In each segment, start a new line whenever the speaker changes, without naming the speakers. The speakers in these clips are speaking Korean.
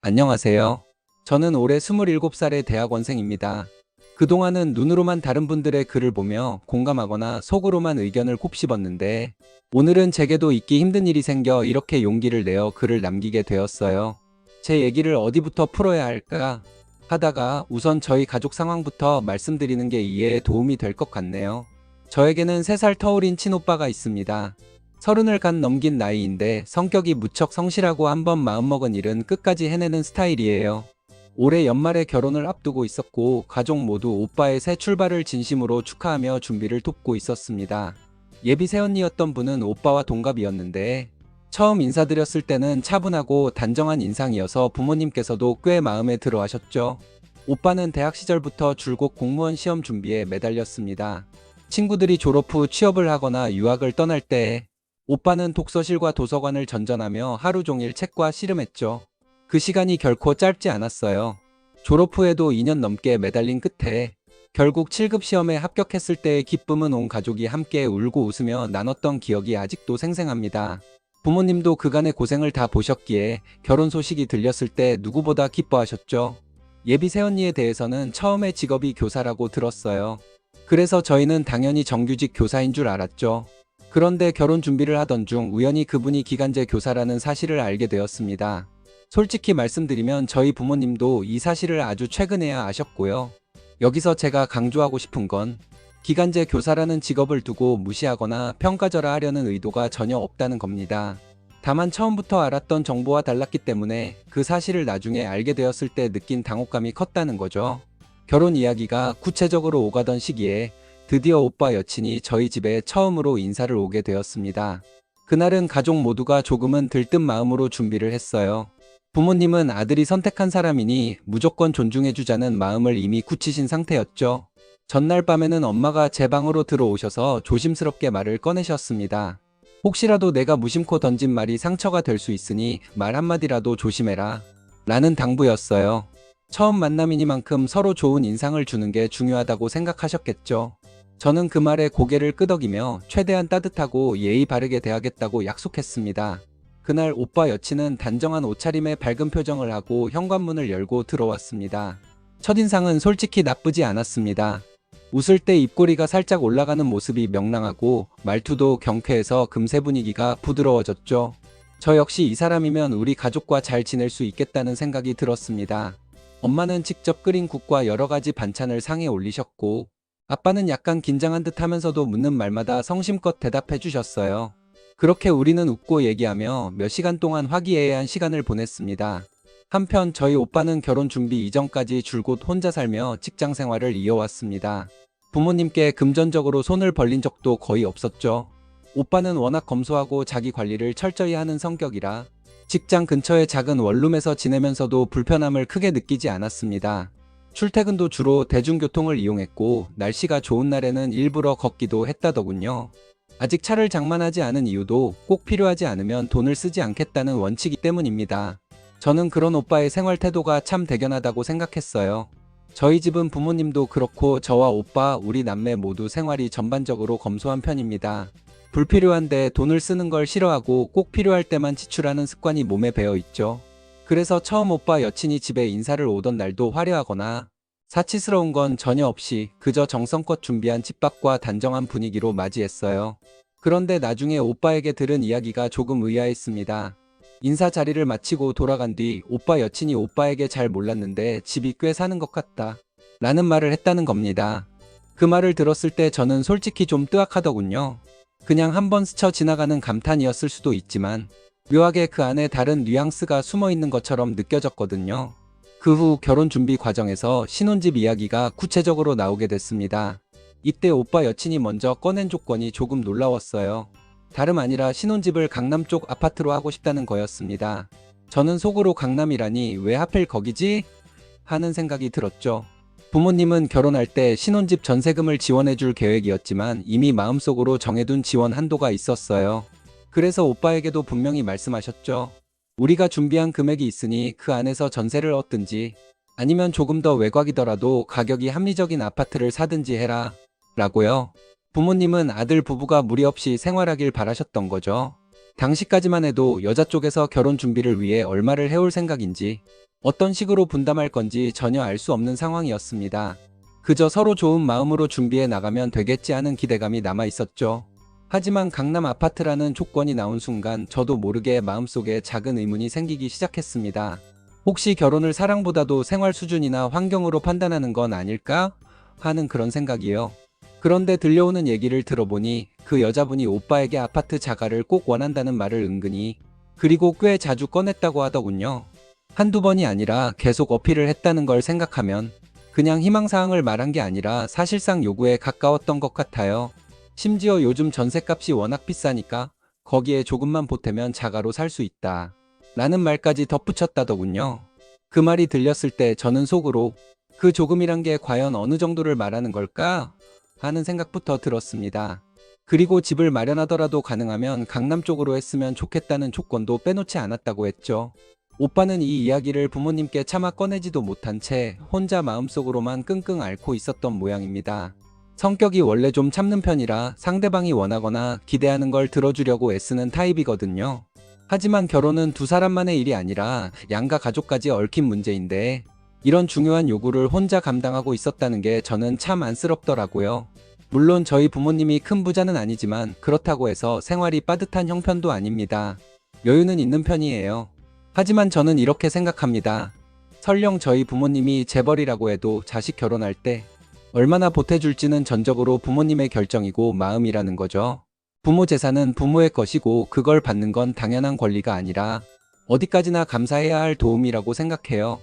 안녕하세요. 저는 올해 27살의 대학원생입니다. 그동안은 눈으로만 다른 분들의 글을 보며 공감하거나 속으로만 의견을 곱씹었는데, 오늘은 제게도 잊기 힘든 일이 생겨 이렇게 용기를 내어 글을 남기게 되었어요. 제 얘기를 어디부터 풀어야 할까 하다가 우선 저희 가족 상황부터 말씀드리는 게 이해에 도움이 될 것 같네요. 저에게는 3살 터울인 친오빠가 있습니다. 30을 간 넘긴 나이인데 성격이 무척 성실하고 한번 마음먹은 일은 끝까지 해내는 스타일이에요. 올해 연말에 결혼을 앞두고 있었고 가족 모두 오빠의 새 출발을 진심으로 축하하며 준비를 돕고 있었습니다. 예비 새언니였던 분은 오빠와 동갑이었는데 처음 인사드렸을 때는 차분하고 단정한 인상이어서 부모님께서도 꽤 마음에 들어 하셨죠. 오빠는 대학 시절부터 줄곧 공무원 시험 준비에 매달렸습니다. 친구들이 졸업 후 취업을 하거나 유학을 떠날 때 오빠는 독서실과 도서관을 전전하며 하루 종일 책과 씨름했죠. 그 시간이 결코 짧지 않았어요. 졸업 후에도 2년 넘게 매달린 끝에 결국 7급 시험에 합격했을 때의 기쁨은 온 가족이 함께 울고 웃으며 나눴던 기억이 아직도 생생합니다. 부모님도 그간의 고생을 다 보셨기에 결혼 소식이 들렸을 때 누구보다 기뻐하셨죠. 예비 새언니에 대해서는 처음에 직업이 교사라고 들었어요. 그래서 저희는 당연히 정규직 교사인 줄 알았죠. 그런데 결혼 준비를 하던 중 우연히 그분이 기간제 교사라는 사실을 알게 되었습니다. 솔직히 말씀드리면 저희 부모님도 이 사실을 아주 최근에야 아셨고요. 여기서 제가 강조하고 싶은 건 기간제 교사라는 직업을 두고 무시하거나 평가절하 하려는 의도가 전혀 없다는 겁니다. 다만 처음부터 알았던 정보와 달랐기 때문에 그 사실을 나중에 알게 되었을 때 느낀 당혹감이 컸다는 거죠. 결혼 이야기가 구체적으로 오가던 시기에 드디어 오빠 여친이 저희 집에 처음으로 인사를 오게 되었습니다. 그날은 가족 모두가 조금은 들뜬 마음으로 준비를 했어요. 부모님은 아들이 선택한 사람이니 무조건 존중해주자는 마음을 이미 굳히신 상태였죠. 전날 밤에는 엄마가 제 방으로 들어오셔서 조심스럽게 말을 꺼내셨습니다. 혹시라도 내가 무심코 던진 말이 상처가 될 수 있으니 말 한마디라도 조심해라 라는 당부였어요. 처음 만남이니만큼 서로 좋은 인상을 주는 게 중요하다고 생각하셨겠죠. 저는 그 말에 고개를 끄덕이며 최대한 따뜻하고 예의 바르게 대하겠다고 약속했습니다. 그날 오빠 여친은 단정한 옷차림에 밝은 표정을 하고 현관문을 열고 들어왔습니다. 첫인상은 솔직히 나쁘지 않았습니다. 웃을 때 입꼬리가 살짝 올라가는 모습이 명랑하고 말투도 경쾌해서 금세 분위기가 부드러워졌죠. 저 역시 이 사람이면 우리 가족과 잘 지낼 수 있겠다는 생각이 들었습니다. 엄마는 직접 끓인 국과 여러 가지 반찬을 상에 올리셨고 아빠는 약간 긴장한 듯 하면서도 묻는 말마다 성심껏 대답해 주셨어요. 그렇게 우리는 웃고 얘기하며 몇 시간 동안 화기애애한 시간을 보냈습니다. 한편 저희 오빠는 결혼 준비 이전까지 줄곧 혼자 살며 직장 생활을 이어왔습니다. 부모님께 금전적으로 손을 벌린 적도 거의 없었죠. 오빠는 워낙 검소하고 자기 관리를 철저히 하는 성격이라 직장 근처의 작은 원룸에서 지내면서도 불편함을 크게 느끼지 않았습니다. 출퇴근도 주로 대중교통을 이용했고 날씨가 좋은 날에는 일부러 걷기도 했다더군요. 아직 차를 장만하지 않은 이유도 꼭 필요하지 않으면 돈을 쓰지 않겠다는 원칙이 때문입니다. 저는 그런 오빠의 생활 태도가 참 대견하다고 생각했어요. 저희 집은 부모님도 그렇고 저와 오빠, 우리 남매 모두 생활이 전반적으로 검소한 편입니다. 불필요한데 돈을 쓰는 걸 싫어하고 꼭 필요할 때만 지출하는 습관이 몸에 배어 있죠. 그래서 처음 오빠 여친이 집에 인사를 오던 날도 화려하거나 사치스러운 건 전혀 없이 그저 정성껏 준비한 집밥과 단정한 분위기로 맞이했어요. 그런데 나중에 오빠에게 들은 이야기가 조금 의아했습니다. 인사 자리를 마치고 돌아간 뒤 오빠 여친이 오빠에게 잘 몰랐는데 집이 꽤 사는 것 같다 라는 말을 했다는 겁니다. 그 말을 들었을 때 저는 솔직히 좀 뜨악하더군요. 그냥 한번 스쳐 지나가는 감탄이었을 수도 있지만 묘하게 그 안에 다른 뉘앙스가 숨어 있는 것처럼 느껴졌거든요. 그 후 결혼 준비 과정에서 신혼집 이야기가 구체적으로 나오게 됐습니다. 이때 오빠 여친이 먼저 꺼낸 조건이 조금 놀라웠어요. 다름 아니라 신혼집을 강남 쪽 아파트로 하고 싶다는 거였습니다. 저는 속으로 강남이라니 왜 하필 거기지? 하는 생각이 들었죠. 부모님은 결혼할 때 신혼집 전세금을 지원해줄 계획이었지만 이미 마음속으로 정해둔 지원 한도가 있었어요. 그래서 오빠에게도 분명히 말씀하셨죠. 우리가 준비한 금액이 있으니 그 안에서 전세를 얻든지 아니면 조금 더 외곽이더라도 가격이 합리적인 아파트를 사든지 해라 라고요. 부모님은 아들 부부가 무리 없이 생활하길 바라셨던 거죠. 당시까지만 해도 여자 쪽에서 결혼 준비를 위해 얼마를 해올 생각인지, 어떤 식으로 분담할 건지 전혀 알 수 없는 상황이었습니다. 그저 서로 좋은 마음으로 준비해 나가면 되겠지 하는 기대감이 남아 있었죠. 하지만 강남 아파트라는 조건이 나온 순간 저도 모르게 마음속에 작은 의문이 생기기 시작했습니다. 혹시 결혼을 사랑보다도 생활 수준이나 환경으로 판단하는 건 아닐까? 하는 그런 생각이요. 그런데 들려오는 얘기를 들어보니 그 여자분이 오빠에게 아파트 자가를 꼭 원한다는 말을 은근히, 그리고 꽤 자주 꺼냈다고 하더군요. 한두 번이 아니라 계속 어필을 했다는 걸 생각하면 그냥 희망사항을 말한 게 아니라 사실상 요구에 가까웠던 것 같아요. 심지어 요즘 전셋값이 워낙 비싸니까 거기에 조금만 보태면 자가로 살 수 있다 라는 말까지 덧붙였다더군요. 그 말이 들렸을 때 저는 속으로 그 조금이란 게 과연 어느 정도를 말하는 걸까? 하는 생각부터 들었습니다. 그리고 집을 마련하더라도 가능하면 강남 쪽으로 했으면 좋겠다는 조건도 빼놓지 않았다고 했죠. 오빠는 이 이야기를 부모님께 차마 꺼내지도 못한 채 혼자 마음속으로만 끙끙 앓고 있었던 모양입니다. 성격이 원래 좀 참는 편이라 상대방이 원하거나 기대하는 걸 들어주려고 애쓰는 타입이거든요. 하지만 결혼은 두 사람만의 일이 아니라 양가 가족까지 얽힌 문제인데 이런 중요한 요구를 혼자 감당하고 있었다는 게 저는 참 안쓰럽더라고요. 물론 저희 부모님이 큰 부자는 아니지만 그렇다고 해서 생활이 빠듯한 형편도 아닙니다. 여유는 있는 편이에요. 하지만 저는 이렇게 생각합니다. 설령 저희 부모님이 재벌이라고 해도 자식 결혼할 때 얼마나 보태줄지는 전적으로 부모님의 결정이고 마음이라는 거죠. 부모 재산은 부모의 것이고 그걸 받는 건 당연한 권리가 아니라 어디까지나 감사해야 할 도움이라고 생각해요.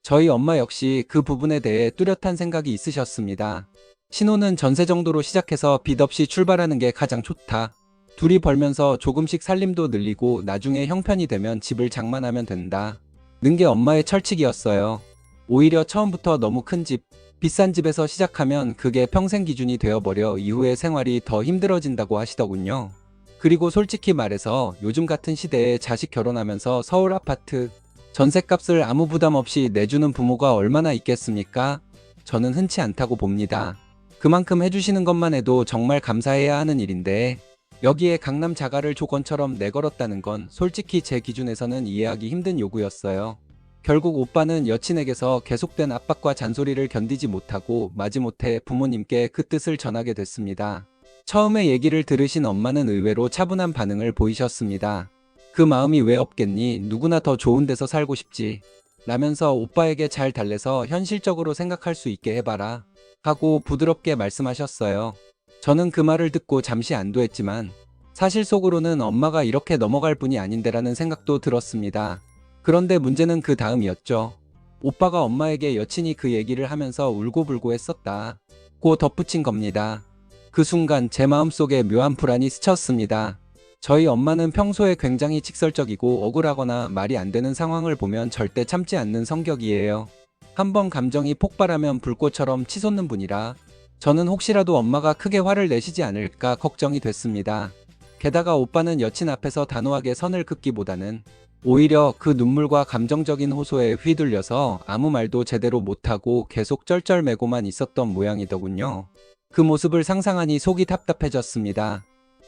저희 엄마 역시 그 부분에 대해 뚜렷한 생각이 있으셨습니다. 신혼은 전세 정도로 시작해서 빚 없이 출발하는 게 가장 좋다. 둘이 벌면서 조금씩 살림도 늘리고 나중에 형편이 되면 집을 장만하면 된다 는 게 엄마의 철칙이었어요. 오히려 처음부터 너무 큰 집, 비싼 집에서 시작하면 그게 평생 기준이 되어버려 이후의 생활이 더 힘들어진다고 하시더군요. 그리고 솔직히 말해서 요즘 같은 시대에 자식 결혼하면서 서울 아파트 전셋값을 아무 부담 없이 내주는 부모가 얼마나 있겠습니까? 저는 흔치 않다고 봅니다. 그만큼 해주시는 것만 해도 정말 감사해야 하는 일인데 여기에 강남 자가를 조건처럼 내걸었다는 건 솔직히 제 기준에서는 이해하기 힘든 요구였어요. 결국 오빠는 여친에게서 계속된 압박과 잔소리를 견디지 못하고 마지못해 부모님께 그 뜻을 전하게 됐습니다. 처음에 얘기를 들으신 엄마는 의외로 차분한 반응을 보이셨습니다. 그 마음이 왜 없겠니? 누구나 더 좋은 데서 살고 싶지. 라면서 오빠에게 잘 달래서 현실적으로 생각할 수 있게 해봐라 하고 부드럽게 말씀하셨어요. 저는 그 말을 듣고 잠시 안도했지만 사실 속으로는 엄마가 이렇게 넘어갈 분이 아닌데라는 생각도 들었습니다. 그런데 문제는 그 다음이었죠. 오빠가 엄마에게 여친이 그 얘기를 하면서 울고불고 했었다 고 덧붙인 겁니다. 그 순간 제 마음속에 묘한 불안이 스쳤습니다. 저희 엄마는 평소에 굉장히 직설적이고 억울하거나 말이 안 되는 상황을 보면 절대 참지 않는 성격이에요. 한번 감정이 폭발하면 불꽃처럼 치솟는 분이라 저는 혹시라도 엄마가 크게 화를 내시지 않을까 걱정이 됐습니다. 게다가 오빠는 여친 앞에서 단호하게 선을 긋기보다는 오히려 그 눈물과 감정적인 호소에 휘둘려서 아무 말도 제대로 못하고 계속 쩔쩔매고만 있었던 모양이더군요. 그 모습을 상상하니 속이 답답해졌습니다.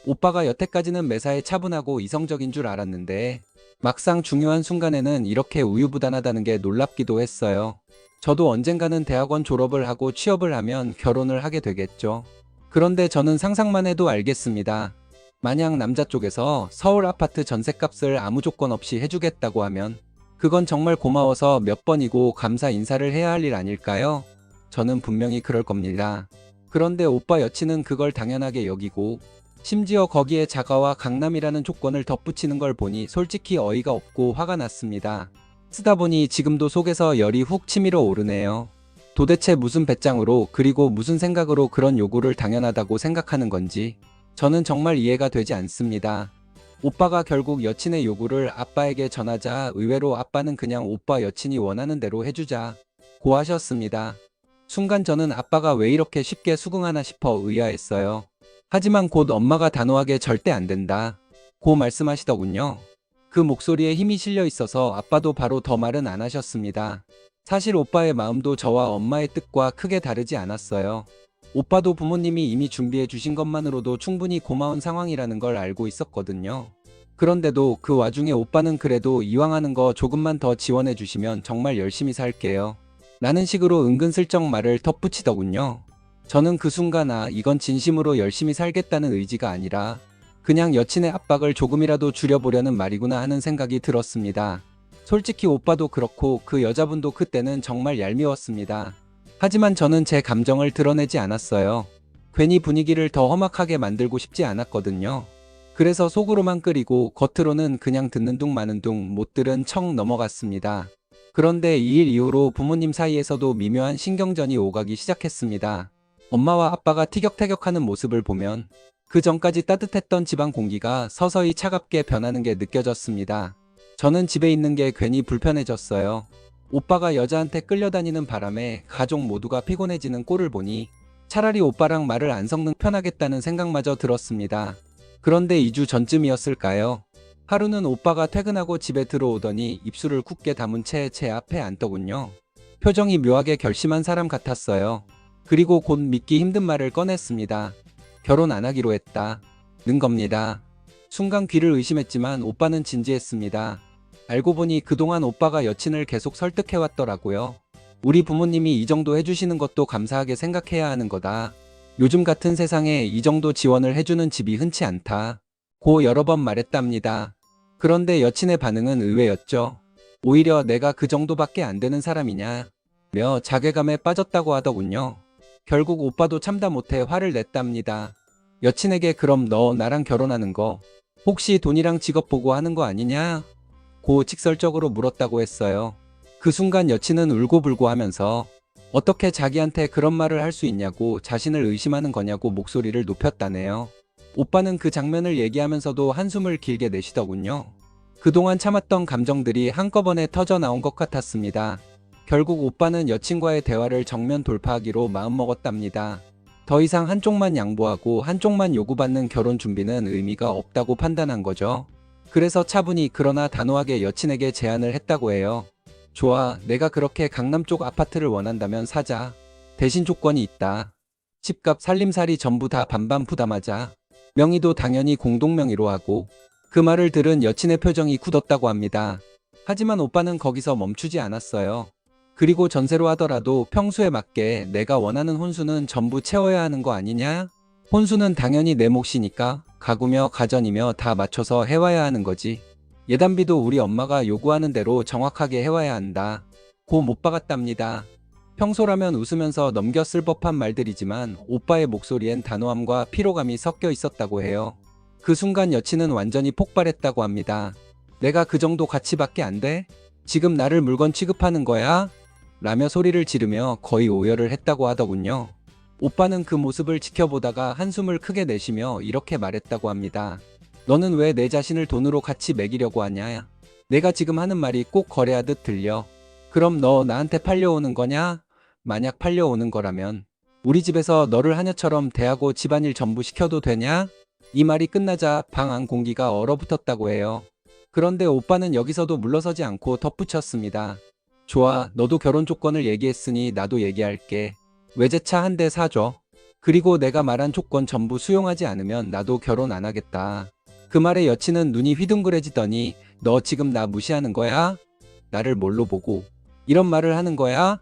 오빠가 여태까지는 매사에 차분하고 이성적인 줄 알았는데 막상 중요한 순간에는 이렇게 우유부단하다는 게 놀랍기도 했어요. 저도 언젠가는 대학원 졸업을 하고 취업을 하면 결혼을 하게 되겠죠. 그런데 저는 상상만 해도 알겠습니다. 만약 남자 쪽에서 서울 아파트 전셋값을 아무 조건 없이 해주겠다고 하면 그건 정말 고마워서 몇 번이고 감사 인사를 해야 할 일 아닐까요? 저는 분명히 그럴 겁니다. 그런데 오빠 여친은 그걸 당연하게 여기고 심지어 거기에 자가와 강남이라는 조건을 덧붙이는 걸 보니 솔직히 어이가 없고 화가 났습니다. 쓰다 보니 지금도 속에서 열이 훅 치밀어 오르네요. 도대체 무슨 배짱으로 그리고 무슨 생각으로 그런 요구를 당연하다고 생각하는 건지 저는 정말 이해가 되지 않습니다. 오빠가 결국 여친의 요구를 아빠에게 전하자 의외로 아빠는 그냥 오빠 여친이 원하는 대로 해주자 고 하셨습니다. 순간 저는 아빠가 왜 이렇게 쉽게 수긍하나 싶어 의아했어요. 하지만 곧 엄마가 단호하게 절대 안 된다 고 말씀하시더군요. 그 목소리에 힘이 실려 있어서 아빠도 바로 더 말은 안 하셨습니다. 사실 오빠의 마음도 저와 엄마의 뜻과 크게 다르지 않았어요. 오빠도 부모님이 이미 준비해 주신 것만으로도 충분히 고마운 상황이라는 걸 알고 있었거든요. 그런데도 그 와중에 오빠는 그래도 이왕 하는 거 조금만 더 지원해 주시면 정말 열심히 살게요. 라는 식으로 은근슬쩍 말을 덧붙이더군요. 저는 그 순간 이건 진심으로 열심히 살겠다는 의지가 아니라 그냥 여친의 압박을 조금이라도 줄여보려는 말이구나 하는 생각이 들었습니다. 솔직히 오빠도 그렇고 그 여자분도 그때는 정말 얄미웠습니다. 하지만 저는 제 감정을 드러내지 않았어요. 괜히 분위기를 더 험악하게 만들고 싶지 않았거든요. 그래서 속으로만 끓이고 겉으로는 그냥 듣는 둥 마는 둥 못 들은 척 넘어갔습니다. 그런데 이 일 이후로 부모님 사이에서도 미묘한 신경전이 오가기 시작했습니다. 엄마와 아빠가 티격태격하는 모습을 보면 그 전까지 따뜻했던 집안 공기가 서서히 차갑게 변하는 게 느껴졌습니다. 저는 집에 있는 게 괜히 불편해졌어요. 오빠가 여자한테 끌려다니는 바람에 가족 모두가 피곤해지는 꼴을 보니 차라리 오빠랑 말을 안 섞는 편하겠다는 생각마저 들었습니다. 그런데 2주 전쯤이었을까요? 하루는 오빠가 퇴근하고 집에 들어오더니 입술을 굳게 다문 채 제 앞에 앉더군요. 표정이 묘하게 결심한 사람 같았어요. 그리고 곧 믿기 힘든 말을 꺼냈습니다. 결혼 안 하기로 했다. 는 겁니다. 순간 귀를 의심했지만 오빠는 진지했습니다. 알고 보니 그동안 오빠가 여친을 계속 설득해왔더라고요. 우리 부모님이 이 정도 해주시는 것도 감사하게 생각해야 하는 거다. 요즘 같은 세상에 이 정도 지원을 해주는 집이 흔치 않다. 고 여러 번 말했답니다. 그런데 여친의 반응은 의외였죠. 오히려 내가 그 정도밖에 안 되는 사람이냐 며 자괴감에 빠졌다고 하더군요. 결국 오빠도 참다 못해 화를 냈답니다. 여친에게 그럼 너 나랑 결혼하는 거 혹시 돈이랑 직업 보고 하는 거 아니냐? 고 직설적으로 물었다고 했어요. 그 순간 여친은 울고불고 하면서 어떻게 자기한테 그런 말을 할 수 있냐고 자신을 의심하는 거냐고 목소리를 높였다네요. 오빠는 그 장면을 얘기하면서도 한숨을 길게 내쉬더군요. 그동안 참았던 감정들이 한꺼번에 터져 나온 것 같았습니다. 결국 오빠는 여친과의 대화를 정면 돌파하기로 마음먹었답니다. 더 이상 한쪽만 양보하고 한쪽만 요구받는 결혼 준비는 의미가 없다고 판단한 거죠. 그래서 차분히 그러나 단호하게 여친에게 제안을 했다고 해요. 좋아, 내가 그렇게 강남 쪽 아파트를 원한다면 사자. 대신 조건이 있다. 집값 살림살이 전부 다 반반 부담하자. 명의도 당연히 공동명의로 하고. 그 말을 들은 여친의 표정이 굳었다고 합니다. 하지만 오빠는 거기서 멈추지 않았어요. 그리고 전세로 하더라도 평수에 맞게 내가 원하는 혼수는 전부 채워야 하는 거 아니냐? 혼수는 당연히 내 몫이니까 가구며 가전이며 다 맞춰서 해와야 하는 거지. 예단비도 우리 엄마가 요구하는 대로 정확하게 해와야 한다. 고 못 박았답니다. 평소라면 웃으면서 넘겼을 법한 말들이지만 오빠의 목소리엔 단호함과 피로감이 섞여 있었다고 해요. 그 순간 여친은 완전히 폭발했다고 합니다. 내가 그 정도 가치밖에 안 돼? 지금 나를 물건 취급하는 거야? 라며 소리를 지르며 거의 오열을 했다고 하더군요. 오빠는 그 모습을 지켜보다가 한숨을 크게 내쉬며 이렇게 말했다고 합니다. 너는 왜 내 자신을 돈으로 같이 매기려고 하냐? 내가 지금 하는 말이 꼭 거래하듯 들려. 그럼 너 나한테 팔려오는 거냐? 만약 팔려오는 거라면 우리 집에서 너를 하녀처럼 대하고 집안일 전부 시켜도 되냐? 이 말이 끝나자 방 안 공기가 얼어붙었다고 해요. 그런데 오빠는 여기서도 물러서지 않고 덧붙였습니다. 좋아, 너도 결혼 조건을 얘기했으니 나도 얘기할게. 외제차 한 대 사줘. 그리고 내가 말한 조건 전부 수용하지 않으면 나도 결혼 안 하겠다. 그 말에 여친은 눈이 휘둥그레지더니 너 지금 나 무시하는 거야? 나를 뭘로 보고 이런 말을 하는 거야?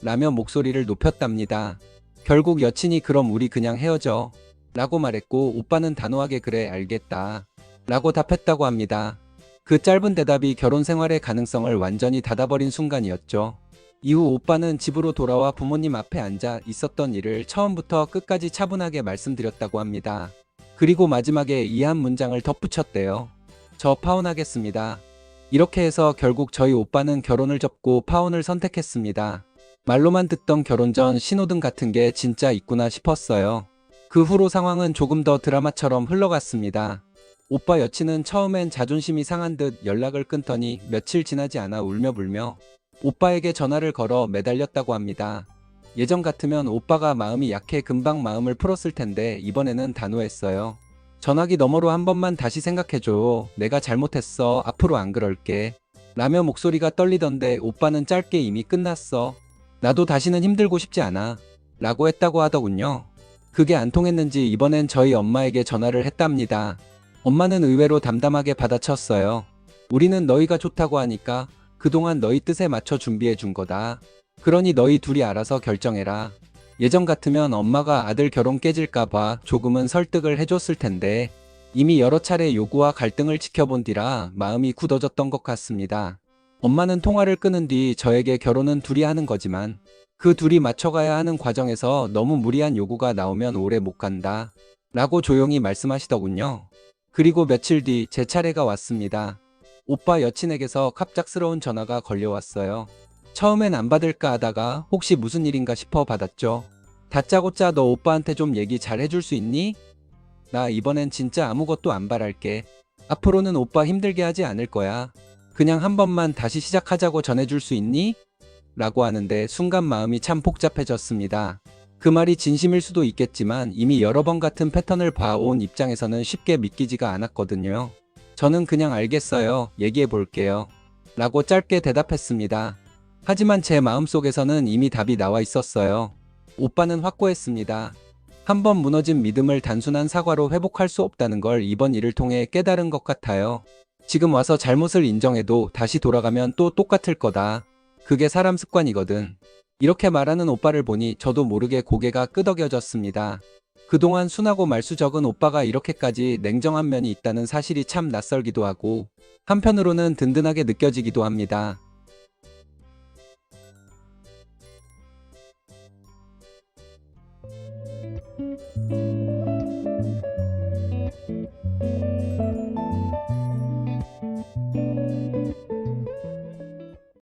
라며 목소리를 높였답니다. 결국 여친이 그럼 우리 그냥 헤어져 라고 말했고 오빠는 단호하게 그래 알겠다 라고 답했다고 합니다. 그 짧은 대답이 결혼 생활의 가능성을 완전히 닫아버린 순간이었죠. 이후 오빠는 집으로 돌아와 부모님 앞에 앉아 있었던 일을 처음부터 끝까지 차분하게 말씀드렸다고 합니다. 그리고 마지막에 이 한 문장을 덧붙였대요. 저 파혼하겠습니다. 이렇게 해서 결국 저희 오빠는 결혼을 접고 파혼을 선택했습니다. 말로만 듣던 결혼 전 신호등 같은 게 진짜 있구나 싶었어요. 그 후로 상황은 조금 더 드라마처럼 흘러갔습니다. 오빠 여친은 처음엔 자존심이 상한 듯 연락을 끊더니 며칠 지나지 않아 울며 불며 오빠에게 전화를 걸어 매달렸다고 합니다. 예전 같으면 오빠가 마음이 약해 금방 마음을 풀었을 텐데 이번에는 단호했어요. 전화기 너머로 한 번만 다시 생각해줘. 내가 잘못했어. 앞으로 안 그럴게. 라며 목소리가 떨리던데 오빠는 짧게 이미 끝났어. 나도 다시는 힘들고 싶지 않아. 라고 했다고 하더군요. 그게 안 통했는지 이번엔 저희 엄마에게 전화를 했답니다. 엄마는 의외로 담담하게 받아쳤어요. 우리는 너희가 좋다고 하니까 그동안 너희 뜻에 맞춰 준비해 준 거다. 그러니 너희 둘이 알아서 결정해라. 예전 같으면 엄마가 아들 결혼 깨질까봐 조금은 설득을 해줬을 텐데 이미 여러 차례 요구와 갈등을 지켜본 뒤라 마음이 굳어졌던 것 같습니다. 엄마는 통화를 끊은 뒤 저에게 결혼은 둘이 하는 거지만 그 둘이 맞춰가야 하는 과정에서 너무 무리한 요구가 나오면 오래 못 간다. 라고 조용히 말씀하시더군요. 그리고 며칠 뒤 제 차례가 왔습니다. 오빠 여친에게서 갑작스러운 전화가 걸려왔어요. 처음엔 안 받을까 하다가 혹시 무슨 일인가 싶어 받았죠. 다짜고짜 너 오빠한테 좀 얘기 잘 해줄 수 있니? 나 이번엔 진짜 아무것도 안 바랄게. 앞으로는 오빠 힘들게 하지 않을 거야. 그냥 한 번만 다시 시작하자고 전해줄 수 있니? 라고 하는데 순간 마음이 참 복잡해졌습니다. 그 말이 진심일 수도 있겠지만 이미 여러 번 같은 패턴을 봐온 입장에서는 쉽게 믿기지가 않았거든요. 저는 그냥 알겠어요. 얘기해 볼게요. 라고 짧게 대답했습니다. 하지만 제 마음속에서는 이미 답이 나와 있었어요. 오빠는 확고했습니다. 한 번 무너진 믿음을 단순한 사과로 회복할 수 없다는 걸 이번 일을 통해 깨달은 것 같아요. 지금 와서 잘못을 인정해도 다시 돌아가면 또 똑같을 거다. 그게 사람 습관이거든. 이렇게 말하는 오빠를 보니 저도 모르게 고개가 끄덕여졌습니다. 그동안 순하고 말수 적은 오빠가 이렇게까지 냉정한 면이 있다는 사실이 참 낯설기도 하고 한편으로는 든든하게 느껴지기도 합니다.